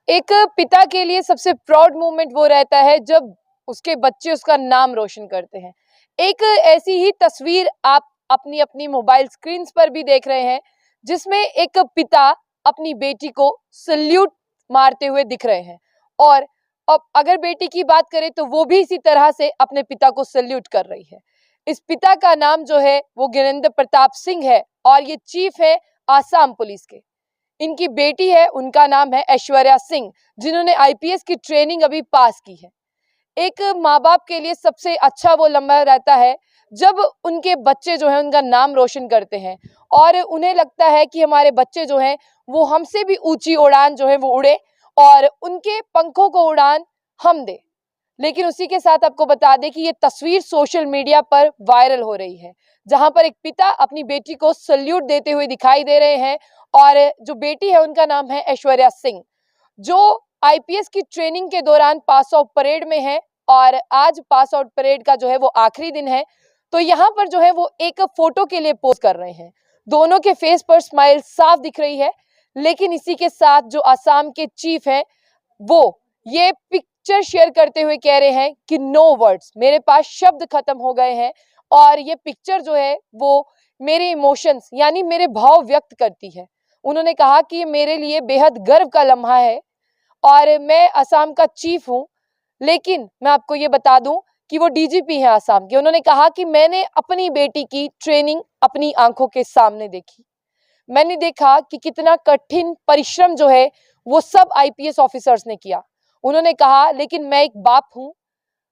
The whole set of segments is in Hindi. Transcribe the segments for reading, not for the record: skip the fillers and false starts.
एक पिता के लिए सबसे प्राउड मोमेंट वो रहता है जब उसके बच्चे उसका नाम रोशन करते हैं। एक ऐसी ही तस्वीर आप अपनी अपनी मोबाइल स्क्रीन पर भी देख रहे हैं, जिसमें एक पिता अपनी बेटी को सल्यूट मारते हुए दिख रहे हैं। और अब अगर बेटी की बात करें तो वो भी इसी तरह से अपने पिता को सल्यूट कर रही है। इस पिता का नाम जो है वो ज्ञानेंद्र प्रताप सिंह है और ये चीफ है आसाम पुलिस के। इनकी बेटी है, उनका नाम है ऐश्वर्या सिंह, जिन्होंने आईपीएस की ट्रेनिंग अभी पास की है। एक माँ बाप के लिए सबसे अच्छा वो लम्हा रहता है जब उनके बच्चे जो है उनका नाम रोशन करते हैं और उन्हें लगता है कि हमारे बच्चे जो हैं वो हमसे भी ऊंची उड़ान जो है वो उड़े और उनके पंखों को उड़ान हम दे। लेकिन उसी के साथ आपको बता दें कि ये तस्वीर सोशल मीडिया पर वायरल हो रही है, जहां पर एक पिता अपनी बेटी को सल्यूट देते हुए दिखाई दे रहे हैं और जो बेटी है उनका नाम है ऐश्वर्या सिंह, जो आईपीएस की ट्रेनिंग के दौरान पास आउट परेड में है और आज पास आउट परेड का जो है वो आखिरी दिन है। तो यहाँ पर जो है वो एक फोटो के लिए पोज कर रहे हैं। दोनों के फेस पर स्माइल साफ दिख रही है। लेकिन इसी के साथ जो आसाम के चीफ हैं वो ये पिक्चर शेयर करते हुए कह रहे हैं कि नो वर्ड्स, मेरे पास शब्द खत्म हो गए हैं और ये पिक्चर जो है वो मेरे इमोशंस यानी मेरे भाव व्यक्त करती है। उन्होंने कहा कि ये मेरे लिए बेहद गर्व का लम्हा है और मैं असम का चीफ हूं। लेकिन मैं आपको ये बता दूं कि वो डीजीपी हैं असम के। उन्होंने कहा कि मैंने अपनी बेटी की ट्रेनिंग अपनी आंखों के सामने देखी। मैंने देखा कि कितना कठिन परिश्रम जो है वो सब आईपीएस ऑफिसर्स ने किया। उन्होंने कहा लेकिन मैं एक बाप हूं,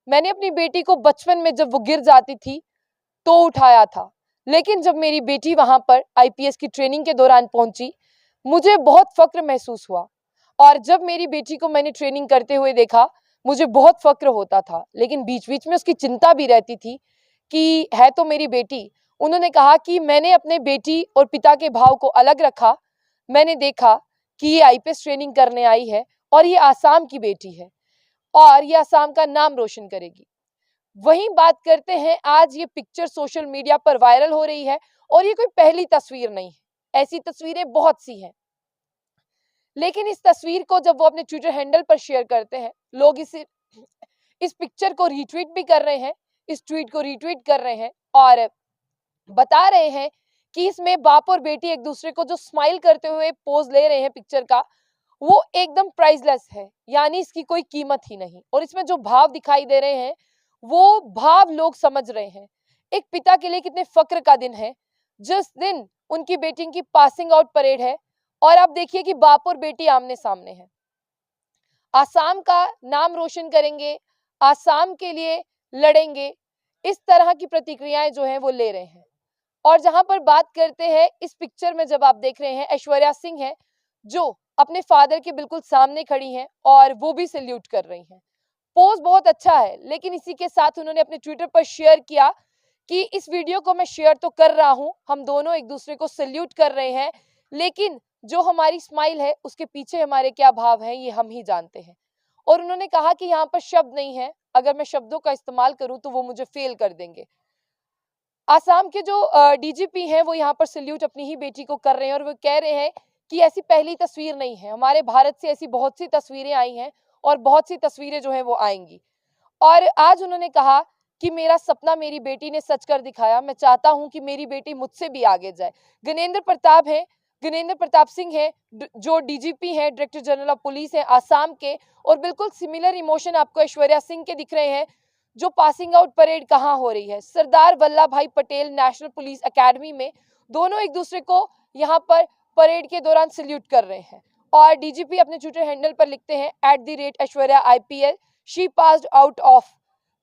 मैंने अपनी बेटी को बचपन में जब वो गिर जाती थी तो उठाया था। लेकिन जब मेरी बेटी वहां पर आईपीएस की ट्रेनिंग के दौरान पहुंची, मुझे बहुत फक्र महसूस हुआ। और जब मेरी बेटी को मैंने ट्रेनिंग करते हुए देखा, मुझे बहुत फक्र होता था। लेकिन बीच बीच में उसकी चिंता भी रहती थी कि है तो मेरी बेटी। उन्होंने कहा कि मैंने अपने बेटी और पिता के भाव को अलग रखा। मैंने देखा कि ये आईपीएस ट्रेनिंग करने आई है और ये आसाम की बेटी है और ये आसाम का नाम रोशन करेगी। वहीं बात करते हैं, आज ये पिक्चर सोशल मीडिया पर वायरल हो रही है और ये कोई पहली तस्वीर नहीं है, ऐसी तस्वीरें बहुत सी हैं। लेकिन इस तस्वीर को जब वो अपने ट्विटर हैंडल पर शेयर करते हैं, लोग इस पिक्चर को रीट्वीट भी कर रहे हैं, इस ट्वीट को रीट्वीट कर रहे हैं और बता रहे हैं कि इसमें बाप और बेटी एक दूसरे को जो स्माइल करते हुए पोज ले रहे हैं पिक्चर का, वो एकदम प्राइसलेस है, यानी इसकी कोई कीमत ही नहीं। और इसमें जो भाव दिखाई दे रहे हैं वो भाव लोग समझ रहे हैं। एक पिता के लिए कितने फक्र का दिन है जिस दिन उनकी बेटी की पासिंग आउट परेड है और आप देखिए कि बाप और बेटी आमने सामने हैं। आसाम का नाम रोशन करेंगे, आसाम के लिए लड़ेंगे, इस तरह की प्रतिक्रियाएं जो हैं वो ले रहे हैं। और जहां पर बात करते हैं, इस पिक्चर में जब आप देख रहे हैं ऐश्वर्या सिंह है जो अपने फादर के बिल्कुल सामने खड़ी हैं और वो भी सल्यूट कर रही हैं। पोज बहुत अच्छा है। लेकिन इसी के साथ उन्होंने अपने ट्विटर पर शेयर किया कि इस वीडियो को मैं शेयर तो कर रहा हूं, हम दोनों एक दूसरे को सल्यूट कर रहे हैं, लेकिन जो हमारी स्माइल है उसके पीछे हमारे क्या भाव हैं ये हम ही जानते हैं। और उन्होंने कहा कि यहाँ पर शब्द नहीं है, अगर मैं शब्दों का इस्तेमाल करूं तो वो मुझे फेल कर देंगे। आसाम के जो डीजीपी हैं वो यहाँ पर सल्यूट अपनी ही बेटी को कर रहे हैं और वो कह रहे हैं कि ऐसी पहली तस्वीर नहीं है, हमारे भारत से ऐसी बहुत सी तस्वीरें आई हैं और बहुत सी तस्वीरें जो हैं वो आएंगी। और आज उन्होंने कहा कि मेरा सपना मेरी बेटी ने सच कर दिखाया, मैं चाहता हूं कि मेरी बेटी मुझसे भी आगे जाए। ज्ञानेंद्र प्रताप सिंह है जो डीजीपी है, डायरेक्टर जनरल ऑफ पुलिस है आसाम के। और बिल्कुल सिमिलर इमोशन आपको ऐश्वर्या सिंह के दिख रहे हैं। जो पासिंग आउट परेड कहाँ हो रही है, सरदार वल्लभ भाई पटेल नेशनल पुलिस एकेडमी में। दोनों एक दूसरे को यहाँ पर परेड के दौरान सल्यूट कर रहे हैं। और डीजीपी अपने ट्विटर हैंडल पर लिखते हैं @Aishwarya IPL, she passed out of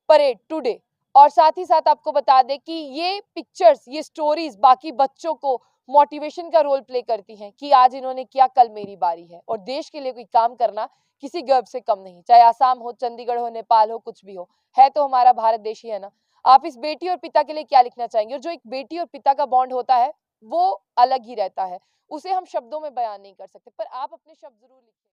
parade today. और साथ ही साथ आपको बता दें कि ये पिक्चर्स, ये स्टोरीज बाकी बच्चों को मोटिवेशन का रोल प्ले करती हैं कि आज इन्होंने किया, कल मेरी बारी है। और देश के लिए कोई काम करना किसी गर्व से कम नहीं, चाहे आसाम हो, चंडीगढ़ हो, नेपाल हो, कुछ भी हो, है तो हमारा भारत देश ही है ना। आप इस बेटी और पिता के लिए क्या लिखना चाहेंगे? और जो एक बेटी और पिता का बॉन्ड होता है वो अलग ही रहता है, उसे हम शब्दों में बयान नहीं कर सकते, पर आप अपने शब्द जरूर लिखें।